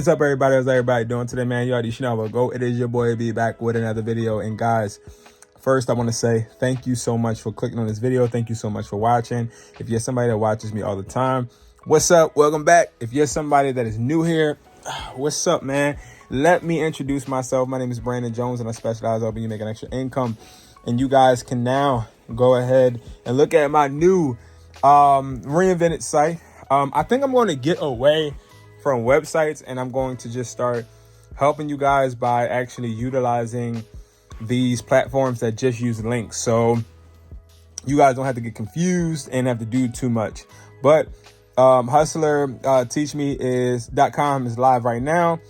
What's up, everybody? How's everybody doing today, man? You already know go. It is your boy B back with another video. And guys, first I want to say thank you so much for clicking on this video. Thank you so much for watching. If you're somebody that watches me all the time, what's up? Welcome back. If you're somebody that is new here, what's up, man? Let me introduce myself. My name is Brandon Jones, and I specialize in helping you make an extra income. And you guys can now go ahead and look at my new reinvented site. I think I'm going to get away from websites, and I'm going to just start helping you guys by actually utilizing these platforms that just use links, so you guys don't have to get confused and have to do too much. But Hustlertaughtme.com is live right now.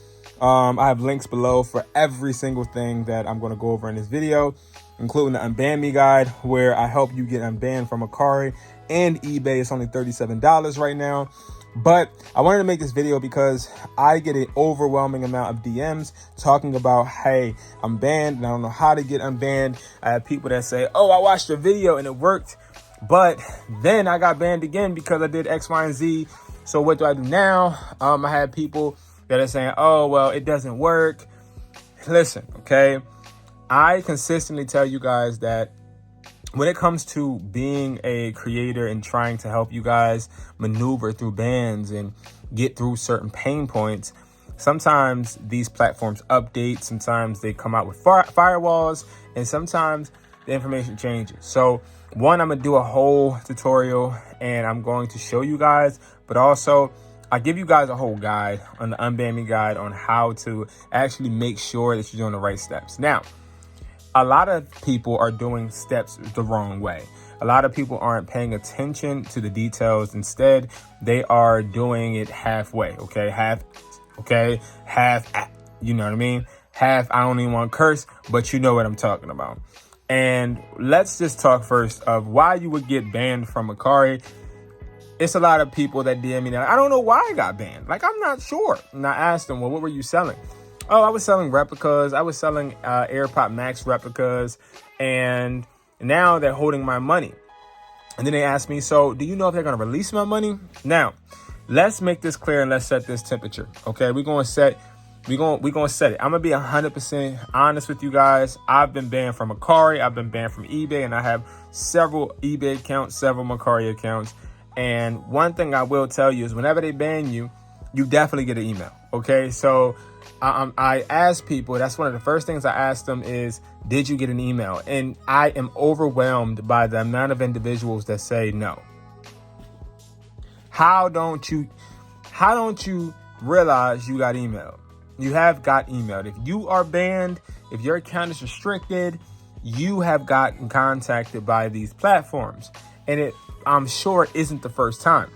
I have links below for every single thing that I'm going to go over in this video, including the Unbanned Me guide, where I help you get unbanned from MERCARI and eBay. It's only $37 right now. But I wanted to make this video because I get an overwhelming amount of DMs talking about, hey, I'm banned and I don't know how to get unbanned. I have people that say, oh, I watched your video and it worked, but then I got banned again because I did X, Y, and Z. So what do I do now? I have people that are saying, oh, well, it doesn't work. Listen, okay, I consistently tell you guys that when it comes to being a creator and trying to help you guys maneuver through bans and get through certain pain points, sometimes these platforms update, sometimes they come out with firewalls, and sometimes the information changes. So one, I'm gonna do a whole tutorial and I'm going to show you guys, but also I give you guys a whole guide on the Unbanned Me guide on how to actually make sure that you're doing the right steps. Now, a lot of people are doing steps the wrong way. A lot of people aren't paying attention to the details. Instead, they are doing it halfway. Okay, half, you know what I mean? Half, I don't even want to curse, but you know what I'm talking about. And let's just talk first of why you would get banned from MERCARI. It's a lot of people that DM me now. I don't know why I got banned. Like, I'm not sure. And I asked them, well, what were you selling? Oh, I was selling replicas. I was selling AirPod Max replicas, and now they're holding my money. And then they asked me, so do you know if they're going to release my money? Now, let's make this clear and let's set this temperature. Okay, we're going to set it. I'm going to be 100% honest with you guys. I've been banned from MERCARI. I've been banned from eBay, and I have several eBay accounts, several MERCARI accounts. And one thing I will tell you is whenever they ban you, you definitely get an email. Okay, so I ask people, that's one of the first things I ask them is, did you get an email? And I am overwhelmed by the amount of individuals that say no. How don't you realize you got emailed? You have got emailed. If you are banned, if your account is restricted, you have gotten contacted by these platforms. And I'm sure it isn't the first time.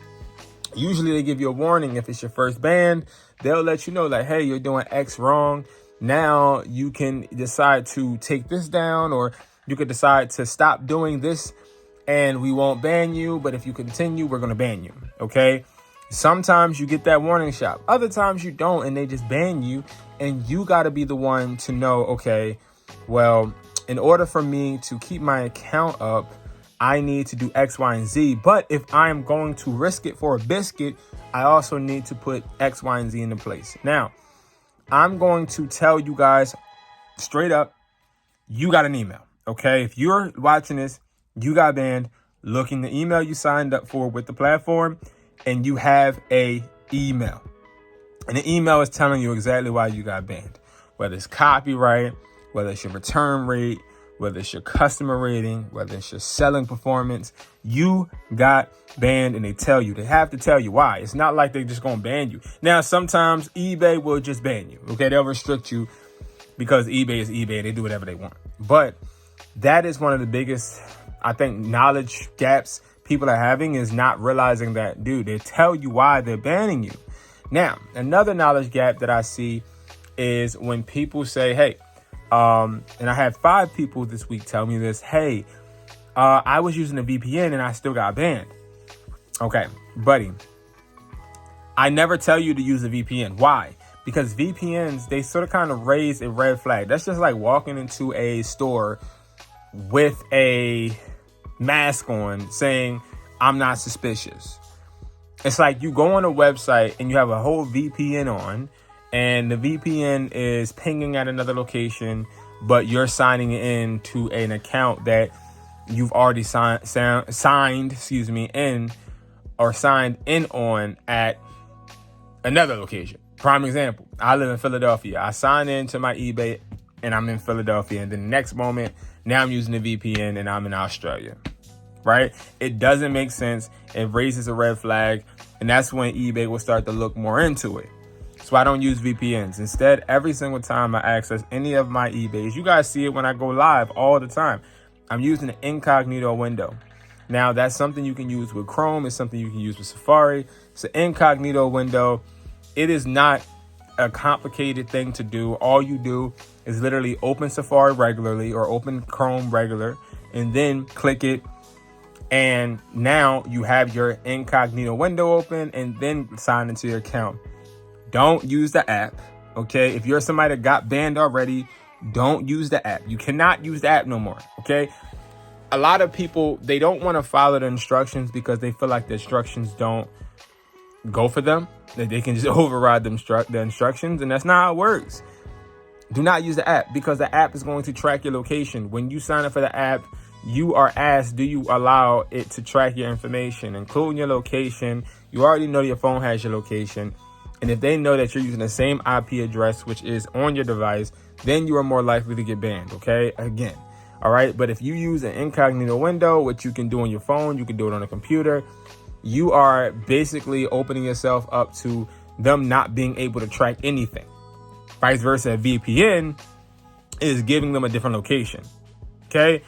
Usually they give you a warning if it's your first ban. They'll let you know like, hey, you're doing X wrong. Now you can decide to take this down, or you could decide to stop doing this and we won't ban you. But if you continue, we're going to ban you. Okay. Sometimes you get that warning shot. Other times you don't, and they just ban you. And you got to be the one to know, okay, well, in order for me to keep my account up, I need to do X, Y, and Z. But if I'm going to risk it for a biscuit, I also need to put X, Y, and Z into place. Now, I'm going to tell you guys straight up, you got an email. Okay, if you're watching this, you got banned. Look in the email you signed up for with the platform, and you have a email. And the email is telling you exactly why you got banned. Whether it's copyright, whether it's your return rate, whether it's your customer rating, whether it's your selling performance, you got banned, and they have to tell you why. It's not like they're just going to ban you. Now, sometimes eBay will just ban you. Okay, they'll restrict you because eBay is eBay. They do whatever they want. But that is one of the biggest, I think, knowledge gaps people are having, is not realizing that, dude, they tell you why they're banning you. Now, another knowledge gap that I see is when people say, hey, and I had 5 people this week tell me this. Hey, I was using a VPN and I still got banned. Okay, buddy, I never tell you to use a VPN. Why? Because VPNs, they sort of kind of raise a red flag. That's just like walking into a store with a mask on saying, I'm not suspicious. It's like you go on a website and you have a whole VPN on, and the VPN is pinging at another location, but you're signing in to an account that you've already signed in on at another location. Prime example, I live in Philadelphia. I sign into my eBay and I'm in Philadelphia. And then the next moment, now I'm using the VPN and I'm in Australia, right? It doesn't make sense. It raises a red flag. And that's when eBay will start to look more into it. So I don't use VPNs. Instead, every single time I access any of my eBays, you guys see it when I go live all the time, I'm using an incognito window. Now, that's something you can use with Chrome. It's something you can use with Safari. It's an incognito window. It is not a complicated thing to do. All you do is literally open Safari regularly or open Chrome regular and then click it. And now you have your incognito window open and then sign into your account. Don't use the app, okay? If you're somebody that got banned already, don't use the app. You cannot use the app no more, okay? A lot of people, they don't want to follow the instructions because they feel like the instructions don't go for them, that they can just override the instructions, and that's not how it works. Do not use the app because the app is going to track your location. When you sign up for the app, you are asked, do you allow it to track your information, including your location? You already know your phone has your location. And if they know that you're using the same IP address, which is on your device, then you are more likely to get banned, okay? Again, all right? But if you use an incognito window, which you can do on your phone, you can do it on a computer, you are basically opening yourself up to them not being able to track anything. Vice versa, a VPN is giving them a different location, okay?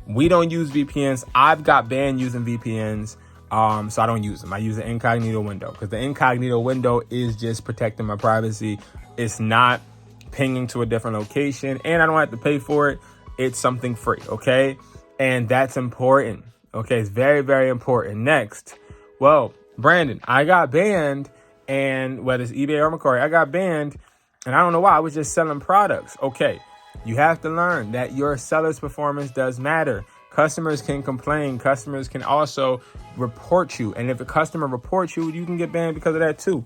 We don't use VPNs. I've got banned using VPNs, so I don't use them. I use the incognito window because the incognito window is just protecting my privacy. It's not pinging to a different location, and I don't have to pay for it. It's something free, okay? And that's important, okay? It's very, very important. Next, well, Brandon, I got banned, and whether it's eBay or MERCARI, I got banned, and I don't know why. I was just selling products. Okay, you have to learn that your seller's performance does matter. Customers can complain. Customers can also report you. And if a customer reports you, you can get banned because of that too.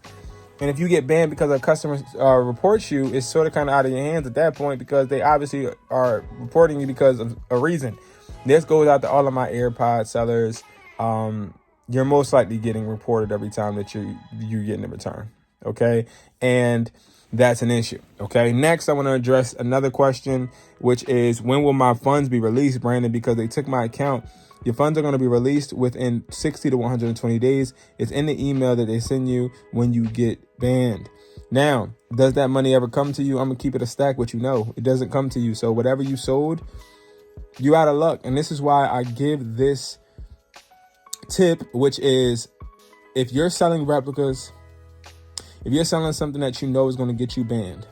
And if you get banned because a customer reports you, it's sort of kind of out of your hands at that point because they obviously are reporting you because of a reason. This goes out to all of my AirPod sellers. You're most likely getting reported every time that you're getting a return. Okay. And that's an issue. Okay. Next, I want to address another question, which is when will my funds be released, Brandon? Because they took my account. Your funds are going to be released within 60 to 120 days. It's in the email that they send you when you get banned. Now, does that money ever come to you? I'm going to keep it a stack with you. No, it doesn't come to you. So whatever you sold, you out of luck. And this is why I give this tip, which is if you're selling replicas, if you're selling something that you know is going to get you banned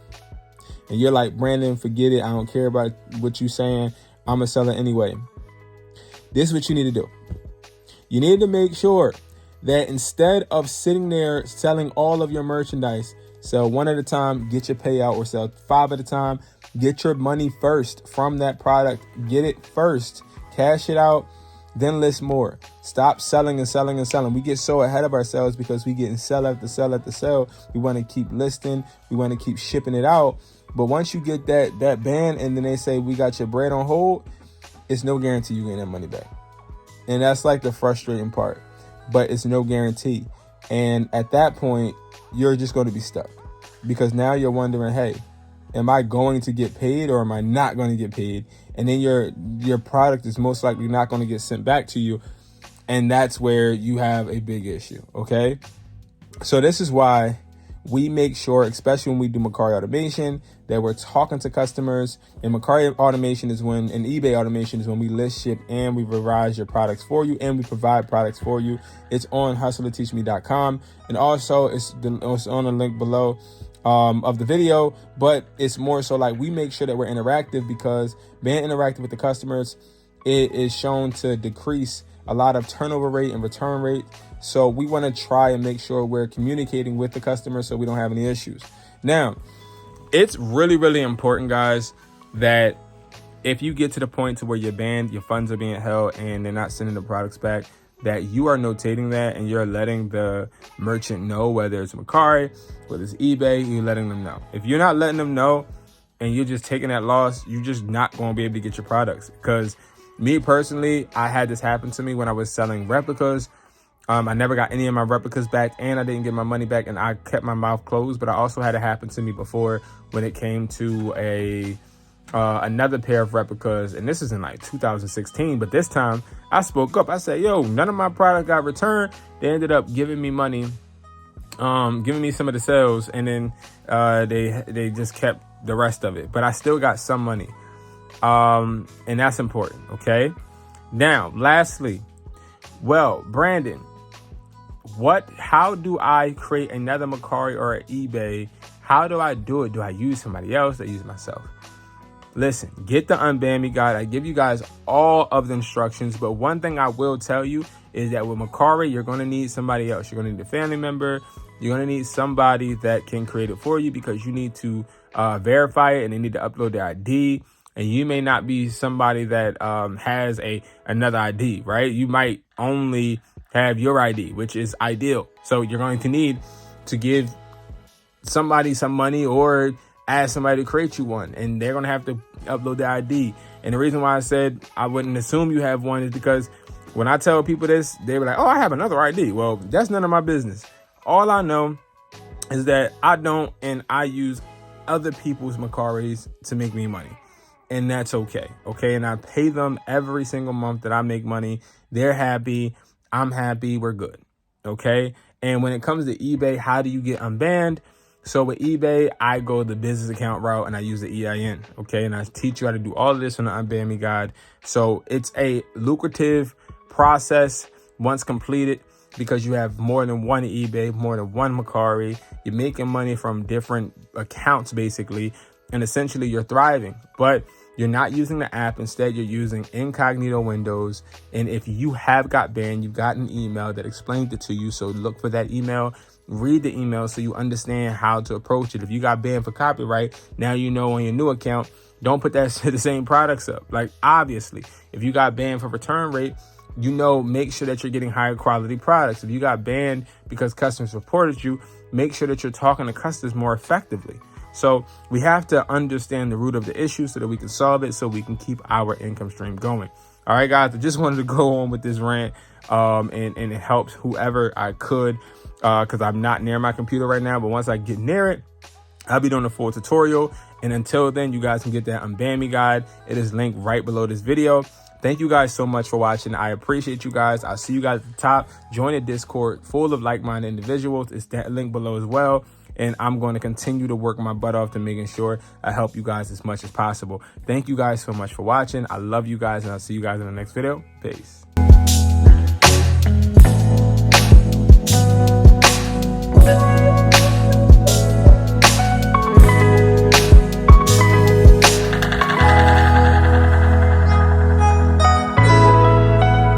and you're like, Brandon, forget it. I don't care about what you're saying. I'm going to sell it anyway. This is what you need to do. You need to make sure that instead of sitting there selling all of your merchandise, sell one at a time, get your payout, or sell 5 at a time, get your money first from that product. Get it first. Cash it out. Then list more. Stop selling and selling and selling. We get so ahead of ourselves because we get sell after sell after sell. We want to keep listing. We want to keep shipping it out. But once you get that ban and then they say we got your bread on hold, it's no guarantee you getting that money back. And that's like the frustrating part. But it's no guarantee. And at that point, you're just going to be stuck. Because now you're wondering, hey, am I going to get paid or am I not going to get paid? And then your product is most likely not going to get sent back to you. And that's where you have a big issue, okay? So this is why we make sure, especially when we do MERCARI automation, that we're talking to customers. And MERCARI automation is when, and eBay automation is when we list, ship, and we revise your products for you, and we provide products for you. It's on Hustlertaughtme.com. And also it's on the link below of the video, but it's more so like we make sure that we're interactive because being interactive with the customers, it is shown to decrease a lot of turnover rate and return rate. So we want to try and make sure we're communicating with the customer so we don't have any issues. Now, it's really, really important, guys, that if you get to the point to where you're banned, your funds are being held and they're not sending the products back, that you are notating that and you're letting the merchant know, whether it's MERCARI, whether it's eBay, you're letting them know. If you're not letting them know and you're just taking that loss, you're just not going to be able to get your products. Because me personally, I had this happen to me when I was selling replicas. I never got any of my replicas back, and I didn't get my money back, and I kept my mouth closed. But I also had it happen to me before when it came to another pair of replicas, and this is in like 2016. But this time I spoke up. I said, yo, none of my product got returned. They ended up giving me money, giving me some of the sales, and then they just kept the rest of it. But I still got some money, and that's important. Okay. Now, lastly, well, Brandon, how do I create another MERCARI or an eBay? How do I do it? Do I use somebody else? Do I use myself? Listen, get the Unban Me guide. I give you guys all of the instructions, but one thing I will tell you is that with MERCARI, you're going to need somebody else. You're going to need a family member. You're going to need somebody that can create it for you, because you need to verify it, and they need to upload their ID. And you may not be somebody that has another ID, right? You might only have your ID, which is ideal. So you're going to need to give somebody some money or ask somebody to create you one, and they're going to have to upload their ID. And the reason why I said I wouldn't assume you have one is because when I tell people this, they were like, oh, I have another ID. Well, that's none of my business. All I know is that I don't, and I use other people's MERCARIs to make me money. And that's okay. Okay. And I pay them every single month that I make money. They're happy. I'm happy. We're good. Okay. And when it comes to eBay, how do you get unbanned? So with eBay, I go the business account route and I use the EIN. Okay. And I teach you how to do all of this on the Unban Me guide. So it's a lucrative process once completed, because you have more than one eBay, more than one MERCARI. You're making money from different accounts, basically. And essentially you're thriving, but you're not using the app. Instead, you're using incognito windows. And if you have got banned, you've got an email that explains it to you. So look for that email, read the email so you understand how to approach it. If you got banned for copyright, now you know on your new account, don't put the same products up. Like, obviously, if you got banned for return rate, you know, make sure that you're getting higher quality products. If you got banned because customers reported you, make sure that you're talking to customers more effectively. So we have to understand the root of the issue so that we can solve it, so we can keep our income stream going. All right, guys, I just wanted to go on with this rant and it helps whoever I could, because I'm not near my computer right now. But once I get near it, I'll be doing a full tutorial. And until then, you guys can get that Unban Me guide. It is linked right below this video. Thank you guys so much for watching. I appreciate you guys. I'll see you guys at the top. Join a Discord full of like-minded individuals. It's that link below as well. And I'm going to continue to work my butt off to making sure I help you guys as much as possible. Thank you guys so much for watching. I love you guys, and I'll see you guys in the next video. Peace.